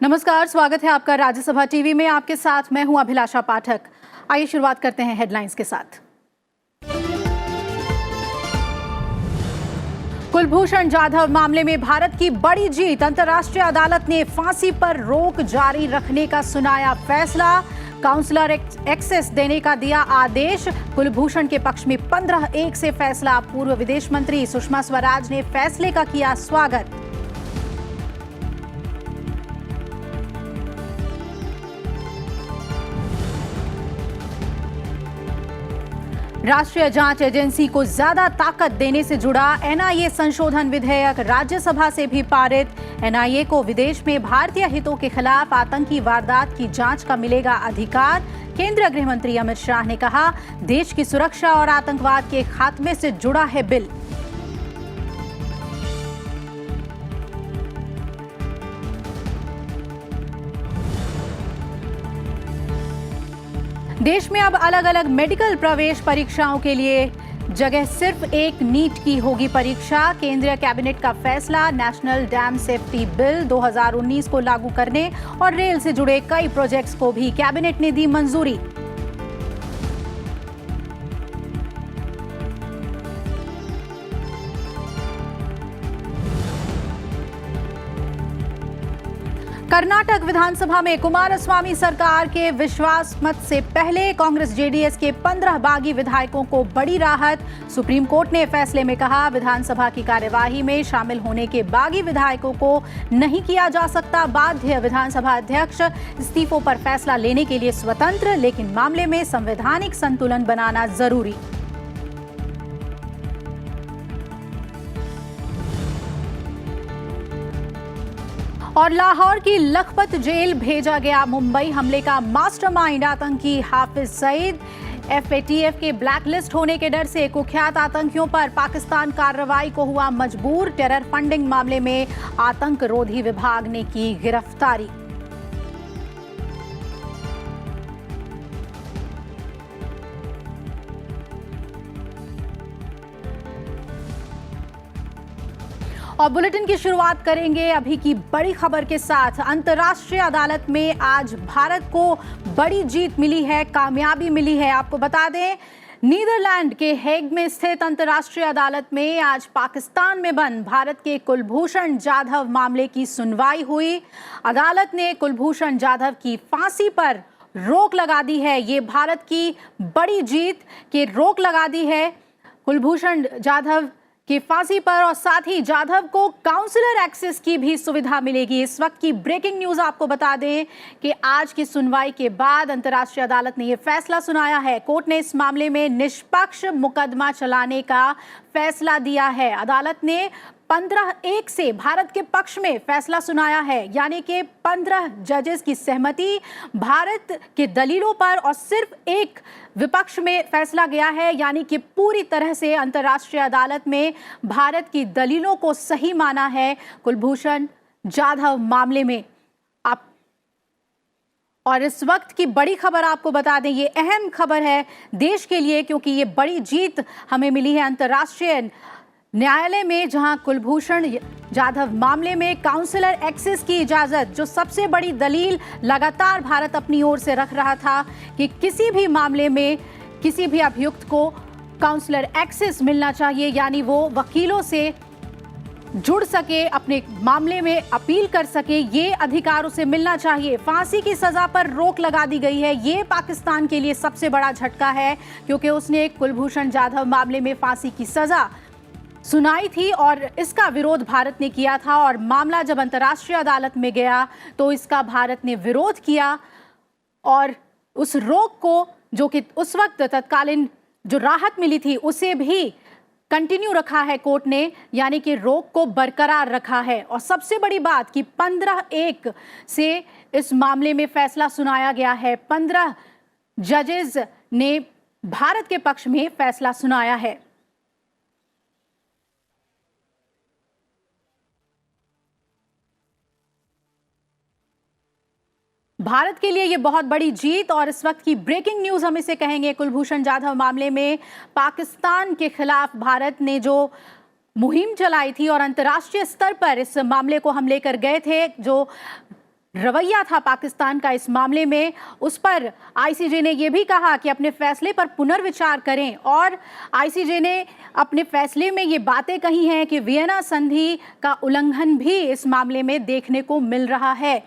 नमस्कार, स्वागत है आपका राज्यसभा टीवी में। आपके साथ मैं हूं अभिलाषा पाठक। आइए शुरुआत करते हैं हेडलाइंस के साथ। कुलभूषण जाधव मामले में भारत की बड़ी जीत। अंतर्राष्ट्रीय अदालत ने फांसी पर रोक जारी रखने का सुनाया फैसला। काउंसलर एक्सेस देने का दिया आदेश। कुलभूषण के पक्ष में 15-1 से फैसला। पूर्व विदेश मंत्री सुषमा स्वराज ने फैसले का किया स्वागत। राष्ट्रीय जांच एजेंसी को ज्यादा ताकत देने से जुड़ा एनआईए संशोधन विधेयक राज्यसभा से भी पारित। एनआईए को विदेश में भारतीय हितों के खिलाफ आतंकी वारदात की जांच का मिलेगा अधिकार। केंद्रीय गृह मंत्री अमित शाह ने कहा, देश की सुरक्षा और आतंकवाद के खात्मे से जुड़ा है बिल। देश में अब अलग अलग मेडिकल प्रवेश परीक्षाओं के लिए जगह सिर्फ एक नीट की होगी परीक्षा। केंद्रीय कैबिनेट का फैसला। नेशनल डैम सेफ्टी बिल 2019 को लागू करने और रेल से जुड़े कई प्रोजेक्ट्स को भी कैबिनेट ने दी मंजूरी। कर्नाटक विधानसभा में कुमारस्वामी सरकार के विश्वास मत से पहले कांग्रेस जेडीएस के 15 बागी विधायकों को बड़ी राहत। सुप्रीम कोर्ट ने फैसले में कहा, विधानसभा की कार्यवाही में शामिल होने के बागी विधायकों को नहीं किया जा सकता बाध्य। विधानसभा अध्यक्ष इस्तीफों पर फैसला लेने के लिए स्वतंत्र, लेकिन मामले में संवैधानिक संतुलन बनाना जरूरी। और लाहौर की लखपत जेल भेजा गया मुंबई हमले का मास्टरमाइंड आतंकी हाफिज सईद। एफएटीएफ के ब्लैकलिस्ट होने के डर से कुख्यात आतंकियों पर पाकिस्तान कार्रवाई को हुआ मजबूर। टेरर फंडिंग मामले में आतंक रोधी विभाग ने की गिरफ्तारी। और बुलेटिन की शुरुआत करेंगे अभी की बड़ी खबर के साथ। अंतर्राष्ट्रीय अदालत में आज भारत को बड़ी जीत मिली है, कामयाबी मिली है। आपको बता दें, नीदरलैंड के हेग में स्थित अंतर्राष्ट्रीय अदालत में आज पाकिस्तान में बंद भारत के कुलभूषण जाधव मामले की सुनवाई हुई। अदालत ने कुलभूषण जाधव की फांसी पर रोक लगा दी है। ये भारत की बड़ी जीत की रोक लगा दी है कुलभूषण जाधव की फांसी पर, और साथ ही जाधव को काउंसलर एक्सेस की भी सुविधा मिलेगी। इस वक्त की ब्रेकिंग न्यूज आपको बता दें कि आज की सुनवाई के बाद अंतर्राष्ट्रीय अदालत ने यह फैसला सुनाया है। कोर्ट ने इस मामले में निष्पक्ष मुकदमा चलाने का फैसला दिया है। अदालत ने 15-1 से भारत के पक्ष में फैसला सुनाया है, यानी कि 15 जजेस की सहमति भारत के दलीलों पर और सिर्फ एक विपक्ष में फैसला गया है, यानी कि पूरी तरह से अंतर्राष्ट्रीय अदालत में भारत की दलीलों को सही माना है कुलभूषण जाधव मामले में। आप और इस वक्त की बड़ी खबर आपको बता दें, ये अहम खबर है देश के लिए, क्योंकि ये बड़ी जीत हमें मिली है अंतर्राष्ट्रीय न्यायालय में, जहां कुलभूषण जाधव मामले में काउंसलर एक्सेस की इजाजत, जो सबसे बड़ी दलील लगातार भारत अपनी ओर से रख रहा था कि किसी भी मामले में किसी भी अभियुक्त को काउंसलर एक्सेस मिलना चाहिए, यानी वो वकीलों से जुड़ सके, अपने मामले में अपील कर सके, ये अधिकार उसे मिलना चाहिए। फांसी की सजा पर रोक लगा दी गई है। ये पाकिस्तान के लिए सबसे बड़ा झटका है, क्योंकि उसने कुलभूषण जाधव मामले में फांसी की सजा सुनाई थी और इसका विरोध भारत ने किया था। और मामला जब अंतर्राष्ट्रीय अदालत में गया तो इसका भारत ने विरोध किया और उस रोक को, जो कि उस वक्त तत्कालीन जो राहत मिली थी, उसे भी कंटिन्यू रखा है कोर्ट ने, यानी कि रोक को बरकरार रखा है। और सबसे बड़ी बात कि 15-1 से इस मामले में फैसला सुनाया गया है। 15 जजेस ने भारत के पक्ष में फैसला सुनाया है। भारत के लिए ये बहुत बड़ी जीत। और इस वक्त की ब्रेकिंग न्यूज हम इसे कहेंगे, कुलभूषण जाधव मामले में पाकिस्तान के खिलाफ भारत ने जो मुहिम चलाई थी और अंतर्राष्ट्रीय स्तर पर इस मामले को हम लेकर गए थे, जो रवैया था पाकिस्तान का इस मामले में, उस पर आईसीजे ने यह भी कहा कि अपने फैसले पर पुनर्विचार करें। और आईसीजे ने अपने फैसले में ये बातें कही हैं कि वियना संधि का उल्लंघन भी इस मामले में देखने को मिल रहा है।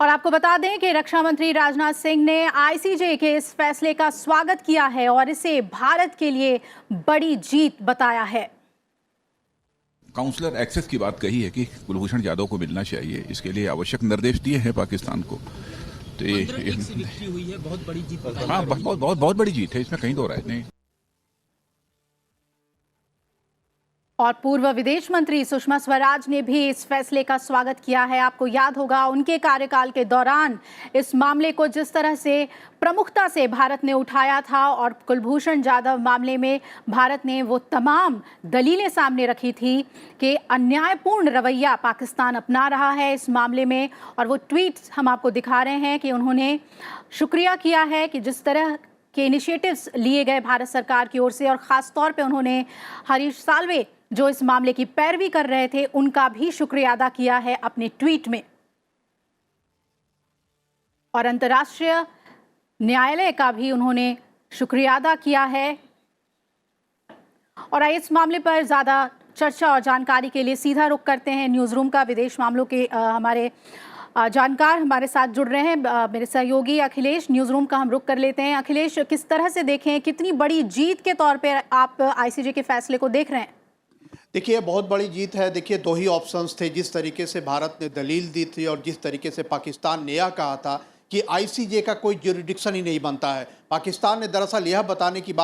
और आपको बता दें कि रक्षा मंत्री राजनाथ सिंह ने आईसीजे के इस फैसले का स्वागत किया है और इसे भारत के लिए बड़ी जीत बताया है। काउंसलर एक्सेस की बात कही है कि कुलभूषण जाधव को मिलना चाहिए, इसके लिए आवश्यक निर्देश दिए हैं पाकिस्तान को। तो ये हुई है, बहुत बड़ी जीत। हाँ, बहुत बड़ी जीत है, इसमें कहीं दो राय नहीं। और पूर्व विदेश मंत्री सुषमा स्वराज ने भी इस फैसले का स्वागत किया है। आपको याद होगा उनके कार्यकाल के दौरान इस मामले को जिस तरह से प्रमुखता से भारत ने उठाया था और कुलभूषण जाधव मामले में भारत ने वो तमाम दलीलें सामने रखी थी कि अन्यायपूर्ण रवैया पाकिस्तान अपना रहा है इस मामले में। और वो ट्वीट्स हम आपको दिखा रहे हैं कि उन्होंने शुक्रिया किया है कि जिस तरह के इनिशिएटिव्स लिए गए भारत सरकार की ओर से, और ख़ास तौर पे उन्होंने हरीश साल्वे जो इस मामले की पैरवी कर रहे थे उनका भी शुक्रिया अदा किया है अपने ट्वीट में। और अंतर्राष्ट्रीय न्यायालय का भी उन्होंने शुक्रिया अदा किया है। और इस मामले पर ज़्यादा चर्चा और जानकारी के लिए सीधा रुख करते हैं न्यूज़ रूम का। विदेश मामलों के हमारे जानकार हमारे साथ जुड़ रहे हैं, मेरे सहयोगी अखिलेश। न्यूज़ रूम का हम रुख कर लेते हैं। अखिलेश, किस तरह से देखें, कितनी बड़ी जीत के तौर पे आप आईसीजे के फैसले को देख रहे हैं? देखिए, बहुत बड़ी जीत है। देखिए, दो ही ऑप्शंस थे। जिस तरीके से भारत ने दलील दी थी और जिस तरीके से पाकिस्तान ने यह कहा था कि आईसीजे का कोई ज्यूरिडिक्शन ही नहीं बनता है। पाकिस्तान ने दरअसल यह बताने की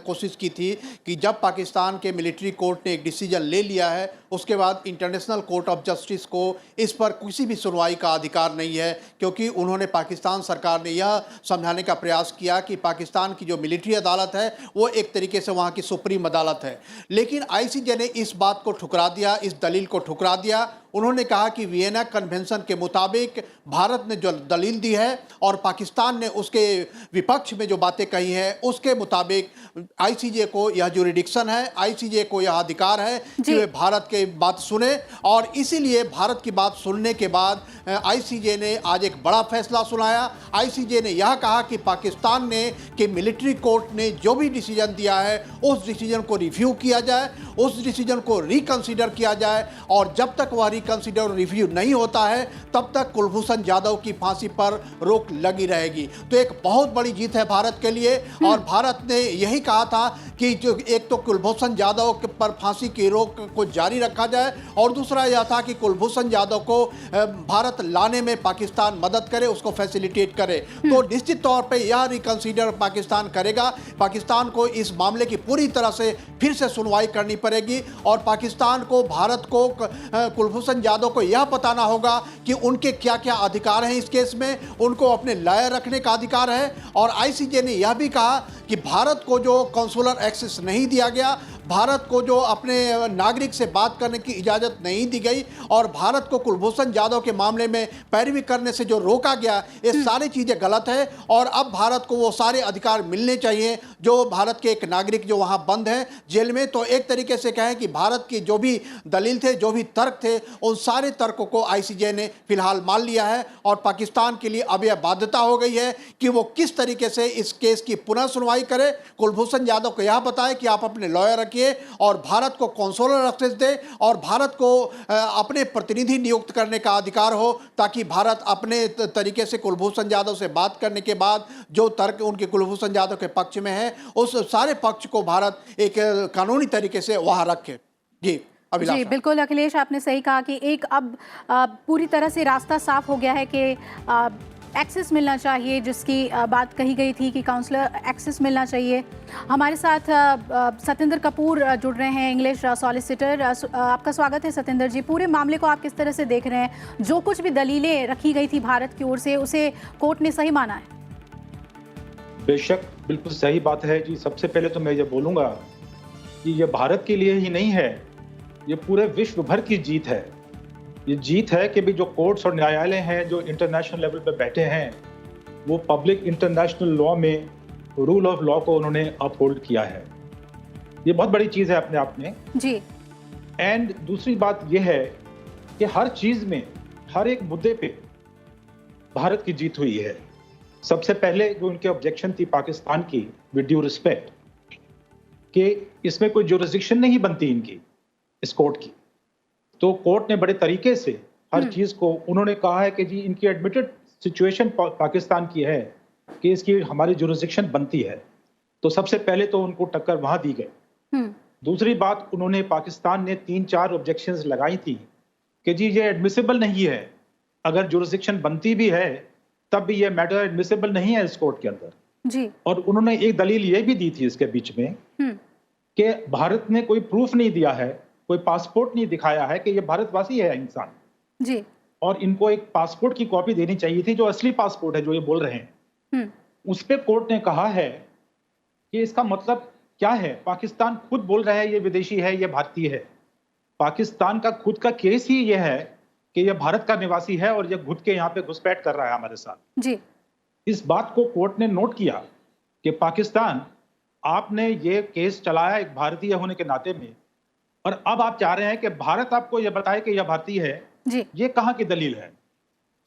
कोशिश की थी कि जब पाकिस्तान के मिलिट्री कोर्ट ने एक डिसीजन ले लिया है, उसके बाद इंटरनेशनल कोर्ट ऑफ जस्टिस को इस पर किसी भी सुनवाई का अधिकार नहीं है, क्योंकि उन्होंने पाकिस्तान सरकार ने यह समझाने का प्रयास किया कि पाकिस्तान की जो मिलिट्री अदालत है वो एक तरीके से वहाँ की सुप्रीम अदालत है। लेकिन आईसीजे ने इस बात को ठुकरा दिया, इस दलील को ठुकरा दिया। उन्होंने कहा कि वियना कन्वेंशन के मुताबिक भारत ने जो दलील दी है और पाकिस्तान ने उसके विपक्ष में जो बातें कही हैं उसके मुताबिक आईसीजे को यह ज्यूरिडिक्शन है, आईसीजे को यह अधिकार है कि वे भारत के बात सुने। और इसीलिए भारत की बात सुनने के बाद आईसीजे ने आज एक बड़ा फैसला सुनाया। आईसीजे ने यह कहा कि पाकिस्तान ने कि मिलिट्री कोर्ट ने जो भी डिसीजन दिया है उस डिसीजन को रिव्यू किया जाए, उस डिसीजन को रिकंसीडर किया जाए, और जब तक वह रिकंसीडर और रिव्यू नहीं होता है तब तक कुलभूषण जाधव की फांसी पर रोक लगी रहेगी। तो एक बहुत बड़ी जीत है भारत के लिए। और भारत ने यही कहा था कि जो एक तो कुलभूषण जाधव पर फांसी की रोक को जारी रखा जाए, और दूसरा यह था कि कुलभूषण जाधव को भारत लाने में पाकिस्तान मदद करे, उसको फैसिलिटेट करे। तो निश्चित तौर पे यह रिकंसीडर पाकिस्तान करेगा। पाकिस्तान को इस मामले की पूरी तरह से फिर से सुनवाई करनी पड़ेगी और पाकिस्तान को, भारत को, कुलभूषण जाधव को यह बताना होगा कि उनके क्या क्या अधिकार हैं इस केस में। उनको अपने लॉयर रखने का अधिकार है। और आईसीजे ने यह भी कहा कि भारत को जो कॉन्सुलर एक्सेस नहीं दिया गया, भारत को जो अपने नागरिक से बात करने की इजाज़त नहीं दी गई, और भारत को कुलभूषण जाधव के मामले में पैरवी करने से जो रोका गया, ये सारी चीज़ें गलत है। और अब भारत को वो सारे अधिकार मिलने चाहिए जो भारत के एक नागरिक जो वहाँ बंद हैं जेल में। तो एक तरीके से कहें कि भारत की जो भी दलील थे, जो भी तर्क थे, उन सारे तर्कों को आईसीजे ने फिलहाल मान लिया है। और पाकिस्तान के लिए अब यह बाध्यता हो गई है कि वो किस तरीके से इस केस की पुनः सुनवाई करे। कुलभूषण जाधव को यह बताए कि आप अपने लॉयर रखिए और भारत को कॉन्सुलर एक्सेस दे, और भारत को अपने प्रतिनिधि नियुक्त करने का अधिकार हो, ताकि भारत अपने तरीके से कुलभूषण जाधव से बात करने के बाद जो तर्क उनके कुलभूषण जाधव के पक्ष में है उस सारे पक्ष को भारत एक कानूनी तरीके से वहां रखे। जी बिल्कुल अखिलेश, आपने सही कहा कि एक अब पूरी तरह से रास्ता साफ हो गया है कि एक्सेस मिलना चाहिए, जिसकी बात कही गई थी कि काउंसलर एक्सेस मिलना चाहिए। हमारे साथ सतेंद्र कपूर जुड़ रहे हैं, इंग्लिश सॉलिसिटर। आपका स्वागत है सतेंद्र जी। पूरे मामले को आप किस तरह से देख रहे हैं? जो कुछ भी दलीलें रखी गई थी भारत की ओर से, उसे कोर्ट ने सही माना है? बेशक, बिल्कुल सही बात है जी। सबसे पहले तो मैं ये बोलूँगा कि ये भारत के लिए ही नहीं है, ये पूरे विश्व भर की जीत है। ये जीत है कि भी जो कोर्ट्स और न्यायालय हैं जो इंटरनेशनल लेवल पे बैठे हैं, वो पब्लिक इंटरनेशनल लॉ में रूल ऑफ लॉ को उन्होंने अपहोल्ड किया है। ये बहुत बड़ी चीज़ है अपने आप में जी। एंड दूसरी बात ये है कि हर चीज़ में हर एक मुद्दे पे भारत की जीत हुई है। सबसे पहले जो उनके ऑब्जेक्शन थी पाकिस्तान की, विद ड्यू रिस्पेक्ट, कि इसमें कोई जुरिस्डिक्शन नहीं बनती इनकी, इस कोर्ट की, तो कोर्ट ने बड़े तरीके से हर चीज को उन्होंने कहा है कि जी इनकी एडमिटेड सिचुएशन पाकिस्तान की है कि इसकी हमारी जुरिस्डिक्शन बनती है। तो सबसे पहले तो उनको टक्कर वहां दी गई। दूसरी बात, उन्होंने पाकिस्तान ने 3-4 ऑब्जेक्शंस लगाई थी कि जी ये एडमिसिबल नहीं है, अगर जुरिस्डिक्शन बनती भी है तब भी ये मैटर एडमिसिबल नहीं है इस कोर्ट के अंदर जी। और उन्होंने एक दलील ये भी दी थी इसके बीच में कि भारत ने कोई प्रूफ नहीं दिया है, कोई पासपोर्ट नहीं दिखाया है कि ये भारतवासी है इंसान जी। और इनको एक पासपोर्ट की कॉपी देनी चाहिए थी जो असली पासपोर्ट है जो ये बोल रहे हैं। उस पे कोर्ट ने कहा है कि इसका मतलब क्या है, पाकिस्तान खुद बोल रहा है ये विदेशी है, ये भारतीय है। पाकिस्तान का खुद का केस ही ये है कि ये भारत का निवासी है और ये घुट के यहाँ पे घुसपैठ कर रहा है हमारे साथ जी। इस बात को कोर्ट ने नोट किया कि पाकिस्तान, आपने ये केस चलाया एक भारतीय होने के नाते में और अब आप चाह रहे हैं कि भारत आपको ये बताए कि यह भारतीय है जी। ये कहाँ की दलील है।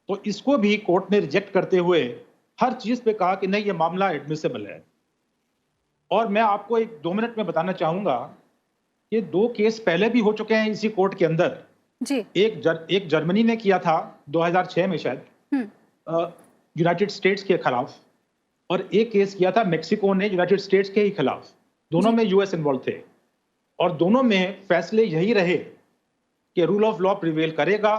तो इसको भी कोर्ट ने रिजेक्ट करते हुए हर चीज पे कहा कि नहीं ये मामला एडमिसिबल है। और मैं आपको 1-2 मिनट में बताना चाहूंगा कि 2 केस पहले भी हो चुके हैं इसी कोर्ट के अंदर जी। एक जर्मनी ने किया था 2006 में शायद यूनाइटेड स्टेट्स के खिलाफ और एक केस किया था मेक्सिको ने यूनाइटेड स्टेट्स के ही खिलाफ। दोनों में यूएस इन्वॉल्व थे और दोनों में फैसले यही रहे कि रूल ऑफ लॉ प्रिवेल करेगा,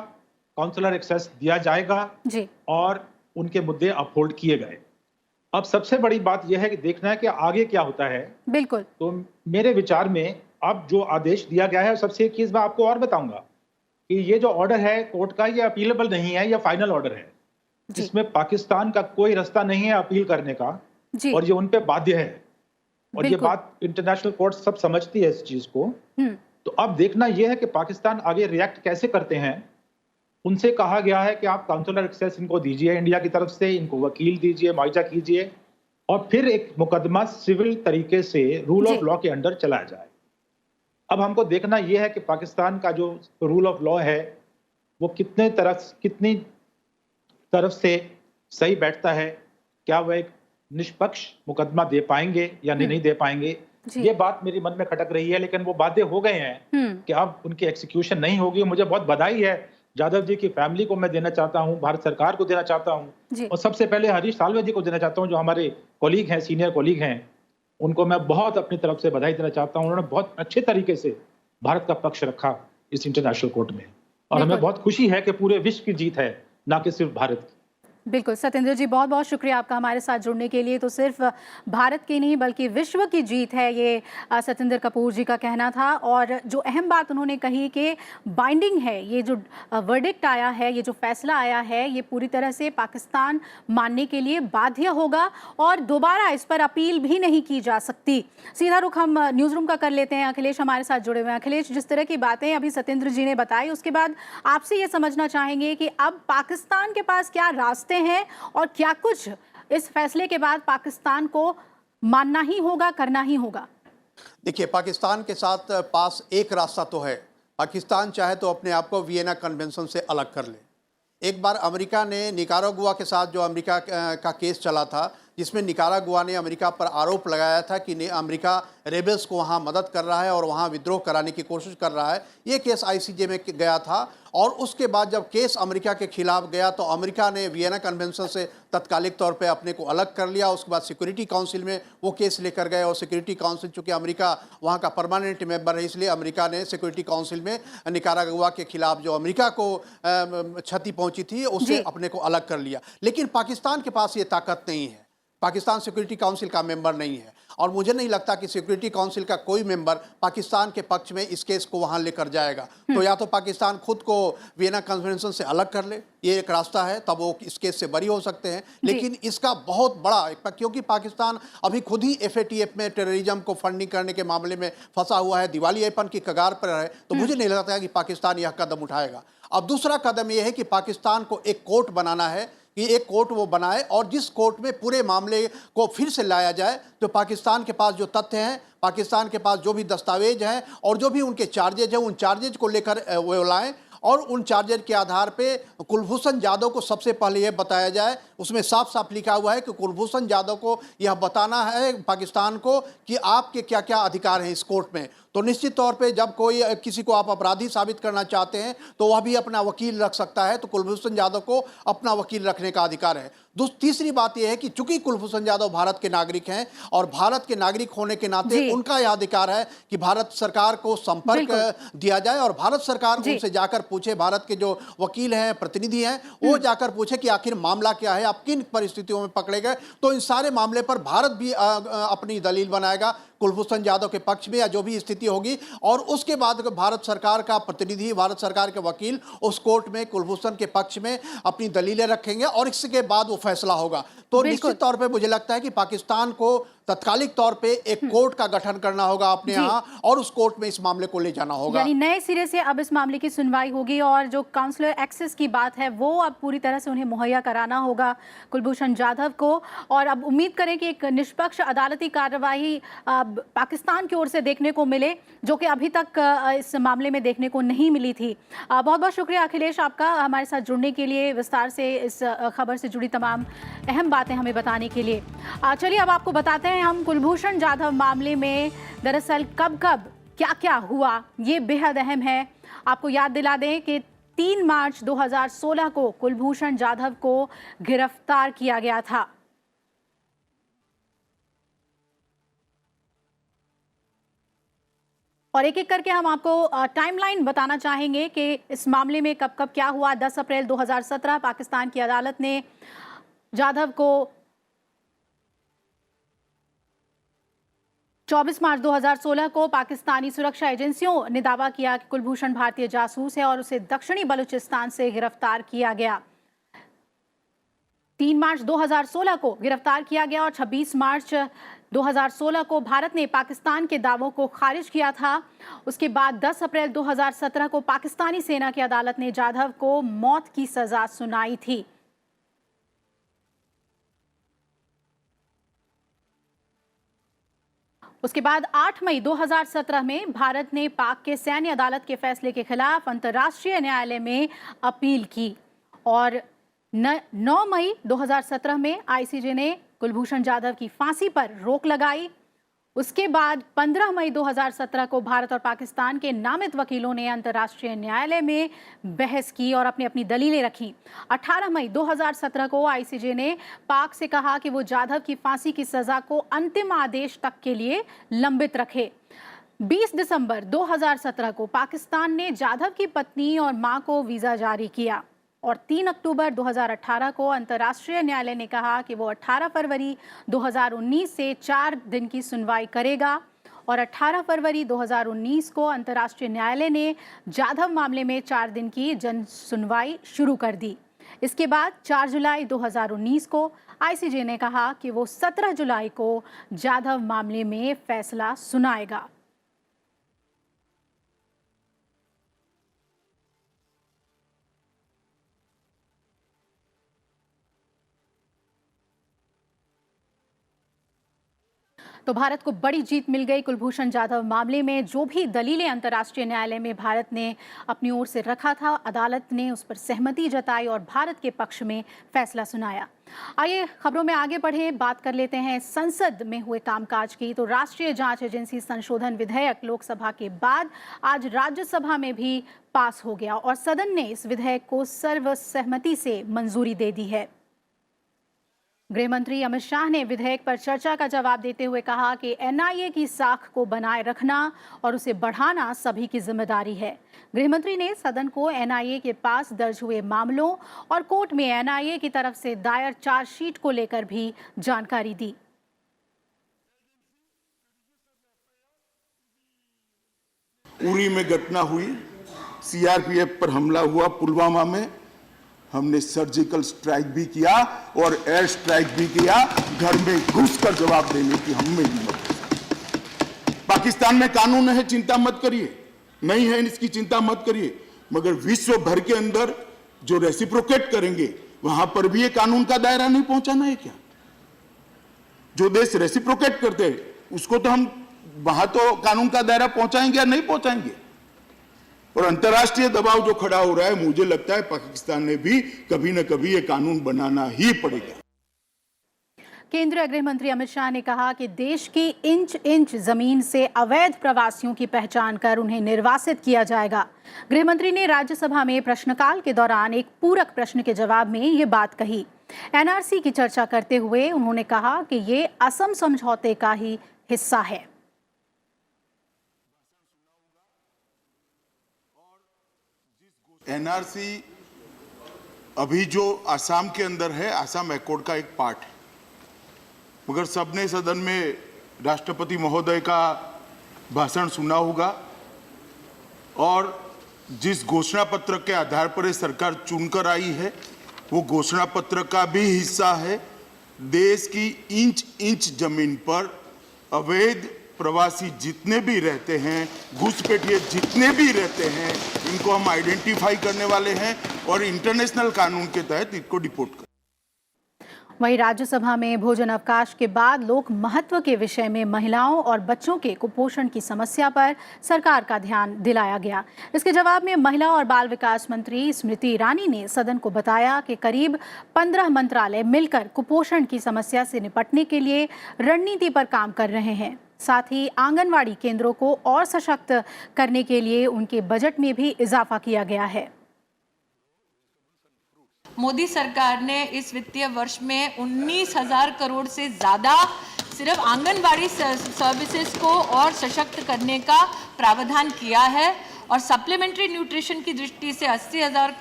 काउंसलर एक्सेस दिया जाएगा जी। और उनके मुद्दे अपहोल्ड किए गए। अब सबसे बड़ी बात यह है कि देखना है कि आगे क्या होता है। बिल्कुल। तो मेरे विचार में अब जो आदेश दिया गया है, सबसे एक चीज मैं आपको और बताऊंगा कि ये जो ऑर्डर है कोर्ट का, ये अपीलेबल नहीं है, ये फाइनल ऑर्डर है। इसमें पाकिस्तान का कोई रास्ता नहीं है अपील करने का जी। और ये उन पे बाध्य है और ये बिल्कुल। बात इंटरनेशनल कोर्ट सब समझती है इस चीज को। तो अब देखना यह है कि पाकिस्तान आगे रिएक्ट कैसे करते हैं। उनसे कहा गया है कि आप काउंसलर एक्सेस इनको दीजिए इंडिया की तरफ से, इनको वकील दीजिए, मुआवजा कीजिए और फिर एक मुकदमा सिविल तरीके से रूल ऑफ लॉ के अंडर चलाया जाए। अब हमको देखना यह है कि पाकिस्तान का जो रूल ऑफ लॉ है वो कितनी तरफ से सही बैठता है, क्या वह एक निष्पक्ष मुकदमा दे पाएंगे या नहीं दे पाएंगे। ये बात मेरे मन में खटक रही है, लेकिन वो बातें हो गए हैं कि अब उनकी एग्जीक्यूशन नहीं होगी। मुझे बहुत बधाई है जाधव जी की फैमिली को मैं देना चाहता हूं, भारत सरकार को देना चाहता हूं और सबसे पहले हरीश साल्वे जी को देना चाहता हूं जो हमारे कॉलीग हैं, सीनियर कॉलीग हैं। उनको मैं बहुत अपनी तरफ से बधाई देना चाहता हूं। उन्होंने बहुत अच्छे तरीके से भारत का पक्ष रखा इस इंटरनेशनल कोर्ट में और हमें बहुत खुशी है कि पूरे विश्व की जीत है, ना कि सिर्फ भारत की। बिल्कुल सत्येंद्र जी, बहुत बहुत शुक्रिया आपका हमारे साथ जुड़ने के लिए। तो सिर्फ भारत की नहीं बल्कि विश्व की जीत है, ये सत्येंद्र कपूर जी का कहना था। और जो अहम बात उन्होंने कही कि बाइंडिंग है, ये जो वर्डिक्ट आया है, ये जो फैसला आया है, ये पूरी तरह से पाकिस्तान मानने के लिए बाध्य होगा और दोबारा इस पर अपील भी नहीं की जा सकती। सीधा रुख हम न्यूज़ रूम का कर लेते हैं। अखिलेश हमारे साथ जुड़े हुए हैं। अखिलेश, जिस तरह की बातें अभी सत्येंद्र जी ने बताई, उसके बाद आपसे ये समझना चाहेंगे कि अब पाकिस्तान के पास क्या रास्ते हैं और क्या कुछ इस फैसले के बाद पाकिस्तान को मानना ही होगा, करना ही होगा। देखिए, पाकिस्तान के साथ पास एक रास्ता तो है। पाकिस्तान चाहे तो अपने आप को वियना कन्वेंशन से अलग कर ले। एक बार अमेरिका ने निकारागुआ के साथ जो अमेरिका का केस चला था, जिसमें निकारागुआ ने अमेरिका पर आरोप लगाया था कि अमेरिका रेबल्स को वहां मदद कर रहा है और वहां विद्रोह कराने की कोशिश कर रहा है। ये केस आईसीजे में गया था और उसके बाद जब केस अमेरिका के खिलाफ गया तो अमेरिका ने वियना कन्वेंशन से तत्कालिक तौर पे अपने को अलग कर लिया। उसके बाद सिक्योरिटी काउंसिल में वो केस लेकर गए और सिक्योरिटी काउंसिल, चूँकि अमेरिका वहाँ का परमानेंट मेंबर है, इसलिए अमेरिका ने सिक्योरिटी काउंसिल में निकारागुआ के खिलाफ जो अमेरिका को क्षति पहुँची थी उससे अपने को अलग कर लिया। लेकिन पाकिस्तान के पास ये ताकत नहीं है। पाकिस्तान सिक्योरिटी काउंसिल का मेंबर नहीं है और मुझे नहीं लगता कि सिक्योरिटी काउंसिल का कोई मेंबर पाकिस्तान के पक्ष में इस केस को वहां लेकर जाएगा। तो या तो पाकिस्तान खुद को वियना कन्वेंशन से अलग कर ले, ये एक रास्ता है, तब वो इस केस से बरी हो सकते हैं। लेकिन इसका बहुत बड़ा, क्योंकि पाकिस्तान अभी खुद ही FATF में टेररिज्म को फंडिंग करने के मामले में फंसा हुआ है, दिवालियापन की कगार पर है, तो मुझे नहीं लगता कि पाकिस्तान यह कदम उठाएगा। अब दूसरा कदम यह है कि पाकिस्तान को एक कोर्ट बनाना है कि एक कोर्ट वो बनाए और जिस कोर्ट में पूरे मामले को फिर से लाया जाए। तो पाकिस्तान के पास जो तथ्य हैं, पाकिस्तान के पास जो भी दस्तावेज हैं और जो भी उनके चार्जेज हैं, उन चार्जेज को लेकर वो लाएं और उन चार्जर के आधार पे कुलभूषण जाधव को सबसे पहले यह बताया जाए। उसमें साफ साफ लिखा हुआ है कि कुलभूषण जाधव को यह बताना है पाकिस्तान को कि आपके क्या क्या अधिकार हैं इस कोर्ट में। तो निश्चित तौर पे जब कोई किसी को आप अपराधी साबित करना चाहते हैं तो वह भी अपना वकील रख सकता है, तो कुलभूषण जाधव को अपना वकील रखने का अधिकार है। तीसरी बात यह है कि चूंकि कुलभूषण जाधव भारत के नागरिक हैं और भारत के नागरिक होने के नाते उनका यह अधिकार है कि भारत सरकार को संपर्क दिया जाए और भारत सरकार उनसे जाकर पूछे, भारत के जो वकील हैं, प्रतिनिधि हैं, वो जाकर पूछे कि आखिर मामला क्या है, आप किन परिस्थितियों में पकड़े गए। तो इन सारे मामले पर भारत भी अपनी दलील बनाएगा कुलभूषण जाधव के पक्ष में या जो भी स्थिति होगी, और उसके बाद भारत सरकार का प्रतिनिधि, भारत सरकार के वकील उस कोर्ट में कुलभूषण के पक्ष में अपनी दलीलें रखेंगे और इसके बाद वो फैसला होगा। तो निश्चित तौर पे मुझे लगता है कि पाकिस्तान को तत्कालिक तौर पे एक कोर्ट का गठन करना होगा अपने यहाँ और उस कोर्ट में इस मामले को ले जाना होगा। यानी नए सिरे से अब इस मामले की सुनवाई होगी और जो काउंसलर एक्सेस की बात है वो अब पूरी तरह से उन्हें मुहैया कराना होगा कुलभूषण जाधव को। और अब उम्मीद करें कि एक निष्पक्ष अदालती कार्रवाई पाकिस्तान की ओर से देखने को मिले, जो कि अभी तक इस मामले में देखने को नहीं मिली थी। बहुत बहुत शुक्रिया अखिलेश आपका हमारे साथ जुड़ने के लिए, विस्तार से इस खबर से जुड़ी तमाम अहम बातें हमें बताने के लिए। चलिए अब आपको बताते हैं हम कुलभूषण जाधव मामले में दरअसल कब कब क्या क्या हुआ, ये बेहद अहम है। आपको याद दिला दें कि 3 मार्च 2016 को कुलभूषण जाधव को गिरफ्तार किया गया था। और एक एक करके हम आपको टाइमलाइन बताना चाहेंगे कि इस मामले में कब कब क्या हुआ। 10 अप्रैल 2017 पाकिस्तान की अदालत ने जाधव को 24 मार्च 2016 को पाकिस्तानी सुरक्षा एजेंसियों ने दावा किया कि कुलभूषण भारतीय जासूस है और उसे दक्षिणी बलूचिस्तान से गिरफ्तार किया गया। 3 मार्च 2016 को गिरफ्तार किया गया और 26 मार्च 2016 को भारत ने पाकिस्तान के दावों को खारिज किया था। उसके बाद 10 अप्रैल 2017 को पाकिस्तानी सेना की अदालत ने जाधव को मौत की सजा सुनाई थी। उसके बाद 8 मई 2017 में भारत ने पाक के सैन्य अदालत के फैसले के खिलाफ अंतर्राष्ट्रीय न्यायालय में अपील की और 9 मई 2017 में आईसीजे ने कुलभूषण जाधव की फांसी पर रोक लगाई। उसके बाद 15 मई 2017 को भारत और पाकिस्तान के नामित वकीलों ने अंतर्राष्ट्रीय न्यायालय में बहस की और अपनी अपनी दलीलें रखी। 18 मई 2017 को आईसीजे ने पाक से कहा कि वो जाधव की फांसी की सजा को अंतिम आदेश तक के लिए लंबित रखे। 20 दिसंबर 2017 को पाकिस्तान ने जाधव की पत्नी और मां को वीजा जारी किया और 3 अक्टूबर 2018 को अंतर्राष्ट्रीय न्यायालय ने कहा कि वो 18 फरवरी 2019 से 4 दिन की सुनवाई करेगा और 18 फरवरी 2019 को अंतर्राष्ट्रीय न्यायालय ने जाधव मामले में 4 दिन की जन सुनवाई शुरू कर दी। इसके बाद 4 जुलाई 2019 को आईसीजे ने कहा कि वो 17 जुलाई को जाधव मामले में फैसला सुनाएगा। तो भारत को बड़ी जीत मिल गई कुलभूषण जाधव मामले में। जो भी दलीलें अंतर्राष्ट्रीय न्यायालय में भारत ने अपनी ओर से रखा था, अदालत ने उस पर सहमति जताई और भारत के पक्ष में फैसला सुनाया। आइए खबरों में आगे बढ़े, बात कर लेते हैं संसद में हुए कामकाज की। तो राष्ट्रीय जांच एजेंसी संशोधन विधेयक लोकसभा के बाद आज राज्यसभा में भी पास हो गया और सदन ने इस विधेयक को सर्वसहमति से मंजूरी दे दी है। गृह मंत्री अमित शाह ने विधेयक पर चर्चा का जवाब देते हुए कहा कि एनआईए की साख को बनाए रखना और उसे बढ़ाना सभी की जिम्मेदारी है। गृह मंत्री ने सदन को एनआईए के पास दर्ज हुए मामलों और कोर्ट में एनआईए की तरफ से दायर चार्जशीट को लेकर भी जानकारी दी। उरी में घटना हुई, सीआरपीएफ पर हमला हुआ पुलवामा में, हमने सर्जिकल स्ट्राइक भी किया और एयर स्ट्राइक भी किया, घर में घुसकर जवाब देने की हम में हिम्मत है। पाकिस्तान में कानून है, चिंता मत करिए, नहीं है इसकी चिंता मत करिए, मगर विश्व भर के अंदर जो रेसिप्रोकेट करेंगे वहां पर भी ये कानून का दायरा नहीं पहुंचाना है क्या? जो देश रेसिप्रोकेट करते हैं उसको तो हम वहां तो कानून का दायरा पहुंचाएंगे या नहीं पहुंचाएंगे? और अंतर्राष्ट्रीय दबाव जो खड़ा हो रहा है, मुझे लगता है पाकिस्तान ने भी कभी न कभी ये कानून बनाना ही पड़ेगा। केंद्रीय गृह मंत्री अमित शाह ने कहा कि देश की इंच इंच जमीन से अवैध प्रवासियों की पहचान कर उन्हें निर्वासित किया जाएगा। गृह मंत्री ने राज्यसभा में प्रश्नकाल के दौरान एक पूरक प्रश्न के जवाब में ये बात कही। एनआरसी की चर्चा करते हुए उन्होंने कहा कि ये असम समझौते का ही हिस्सा है। एनआरसी अभी जो असम के अंदर है, असम एकॉर्ड का एक पार्ट है, मगर सबने सदन में राष्ट्रपति महोदय का भाषण सुना होगा और जिस घोषणा पत्र के आधार पर ये सरकार चुनकर आई है, वो घोषणा पत्र का भी हिस्सा है। देश की इंच इंच जमीन पर अवैध प्रवासी जितने भी रहते हैं, घुसपैठिए जितने भी रहते हैं, इनको हम आइडेंटिफाई करने वाले हैं और इंटरनेशनल कानून के तहत इनको डिपोर्ट करें। वहीं राज्यसभा में भोजन अवकाश के बाद लोक महत्व के विषय में महिलाओं और बच्चों के कुपोषण की समस्या पर सरकार का ध्यान दिलाया गया। इसके जवाब में महिला और बाल विकास मंत्री स्मृति ईरानी ने सदन को बताया कि करीब 15 मंत्रालय मिलकर कुपोषण की समस्या से निपटने के लिए रणनीति पर काम कर रहे हैं। साथ ही आंगनवाड़ी केंद्रों को और सशक्त करने के लिए उनके बजट में भी इजाफा किया गया है। मोदी सरकार ने इस वित्तीय वर्ष में 19,000 करोड़ से ज़्यादा सिर्फ आंगनबाड़ी सर्विसेज को और सशक्त करने का प्रावधान किया है और सप्लीमेंट्री न्यूट्रिशन की दृष्टि से 8,000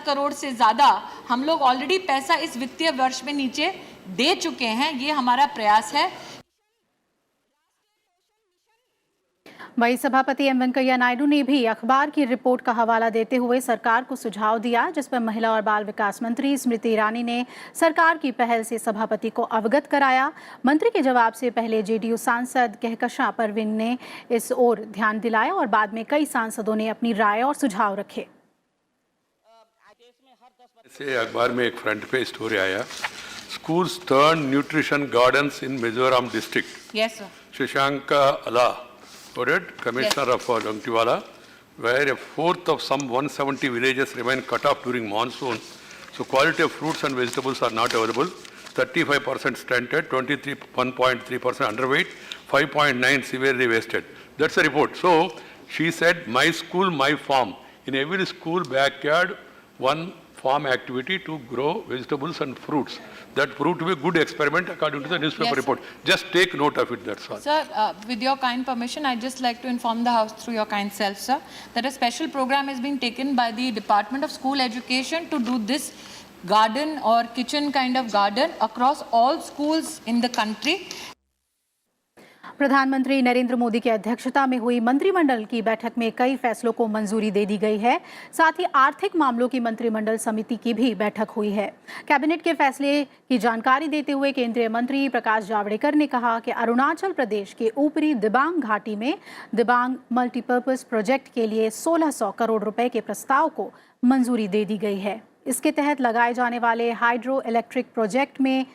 करोड़ से ज़्यादा हम लोग ऑलरेडी पैसा इस वित्तीय वर्ष में नीचे दे चुके हैं। ये हमारा प्रयास है। वहीं सभापति एम वेंकैया नायडू ने भी अखबार की रिपोर्ट का हवाला देते हुए सरकार को सुझाव दिया, जिस पर महिला और बाल विकास मंत्री स्मृति ईरानी ने सरकार की पहल से सभापति को अवगत कराया। मंत्री के जवाब से पहले जेडीयू सांसद कहकशां परवीन ने इस ओर ध्यान दिलाया और बाद में कई सांसदों ने अपनी राय और सुझाव रखे। अखबार में एक फ्रंट पेज स्टोरी आया, schools turn nutrition gardens in Mizoram district. Yes sir. Shashank Ala, Commissioner of Dantewala, where a fourth of some 170 villages remain cut off during monsoon. So quality of fruits and vegetables are not available. 35% stunted, 1.3% underweight, 5.9 severely wasted. That's the report. So she said, my school, my farm. In every school backyard, one farm activity to grow vegetables and fruits. That proved to be a good experiment according to the newspaper report. Just take note of it, that's all. Sir, with your kind permission, I'd just like to inform the House through your kind self, sir, that a special program is being taken by the Department of School Education to do this garden or kitchen kind of garden across all schools in the country. प्रधानमंत्री नरेंद्र मोदी की अध्यक्षता में हुई मंत्रिमंडल की बैठक में कई फैसलों को मंजूरी दे दी गई है। साथ ही आर्थिक मामलों की मंत्रिमंडल समिति की भी बैठक हुई है। कैबिनेट के फैसले की जानकारी देते हुए केंद्रीय मंत्री प्रकाश जावड़ेकर ने कहा कि अरुणाचल प्रदेश के ऊपरी दिबांग घाटी में दिबांग मल्टीपर्पज प्रोजेक्ट के लिए 1600 करोड़ रुपए के प्रस्ताव को मंजूरी दे दी गई है। इसके तहत लगाए जाने वाले हाइड्रो इलेक्ट्रिक प्रोजेक्ट में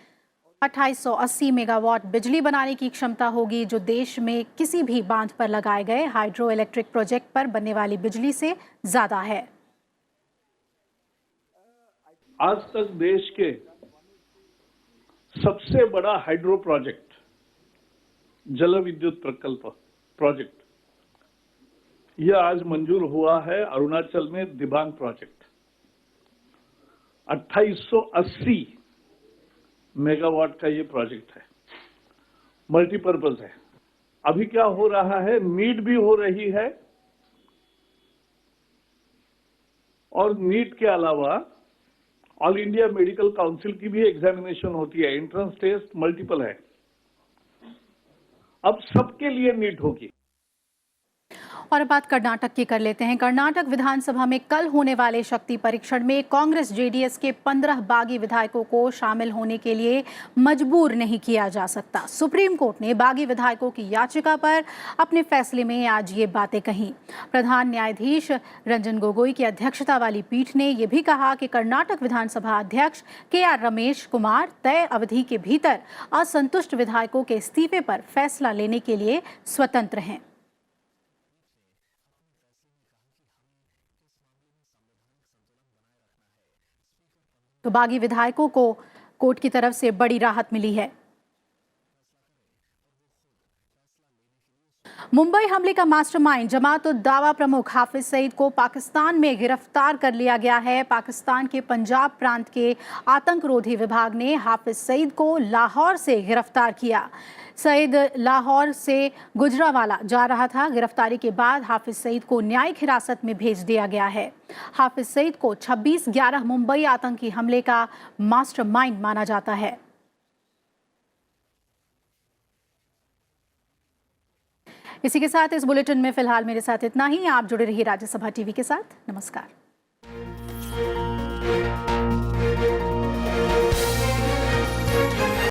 2880 मेगावाट बिजली बनाने की क्षमता होगी, जो देश में किसी भी बांध पर लगाए गए हाइड्रो इलेक्ट्रिक प्रोजेक्ट पर बनने वाली बिजली से ज्यादा है। आज तक देश के सबसे बड़ा हाइड्रो प्रोजेक्ट, जल विद्युत प्रकल्प प्रोजेक्ट, यह आज मंजूर हुआ है। अरुणाचल में दिबांग प्रोजेक्ट 2880 मेगावाट का ये प्रोजेक्ट है, मल्टीपर्पज है। अभी क्या हो रहा है, नीट भी हो रही है और नीट के अलावा ऑल इंडिया मेडिकल काउंसिल की भी एग्जामिनेशन होती है। एंट्रेंस टेस्ट मल्टीपल है, अब सबके लिए नीट होगी। और बात कर्नाटक की कर लेते हैं। कर्नाटक विधानसभा में कल होने वाले शक्ति परीक्षण में कांग्रेस जेडीएस के 15 बागी विधायकों को शामिल होने के लिए मजबूर नहीं किया जा सकता। सुप्रीम कोर्ट ने बागी विधायकों की याचिका पर अपने फैसले में आज ये बातें कहीं। प्रधान न्यायाधीश रंजन गोगोई की अध्यक्षता वाली पीठ ने यह भी कहा कि कर्नाटक विधानसभा अध्यक्ष KR रमेश कुमार तय अवधि के भीतर असंतुष्ट विधायकों के इस्तीफे पर फैसला लेने के लिए स्वतंत्र हैं। तो बागी विधायकों को कोर्ट की तरफ से बड़ी राहत मिली है। मुंबई हमले का मास्टरमाइंड जमात-उद-दावा प्रमुख हाफिज सईद को पाकिस्तान में गिरफ्तार कर लिया गया है। पाकिस्तान के पंजाब प्रांत के आतंकरोधी विभाग ने हाफिज सईद को लाहौर से गिरफ्तार किया। सईद लाहौर से गुजरावाला जा रहा था। गिरफ्तारी के बाद हाफिज सईद को न्यायिक हिरासत में भेज दिया गया है। हाफिज सईद को 26/11 मुंबई आतंकी हमले का मास्टरमाइंड माना जाता है। इसी के साथ इस बुलेटिन में फिलहाल मेरे साथ इतना ही। आप जुड़े रहिए राज्यसभा टीवी के साथ। नमस्कार।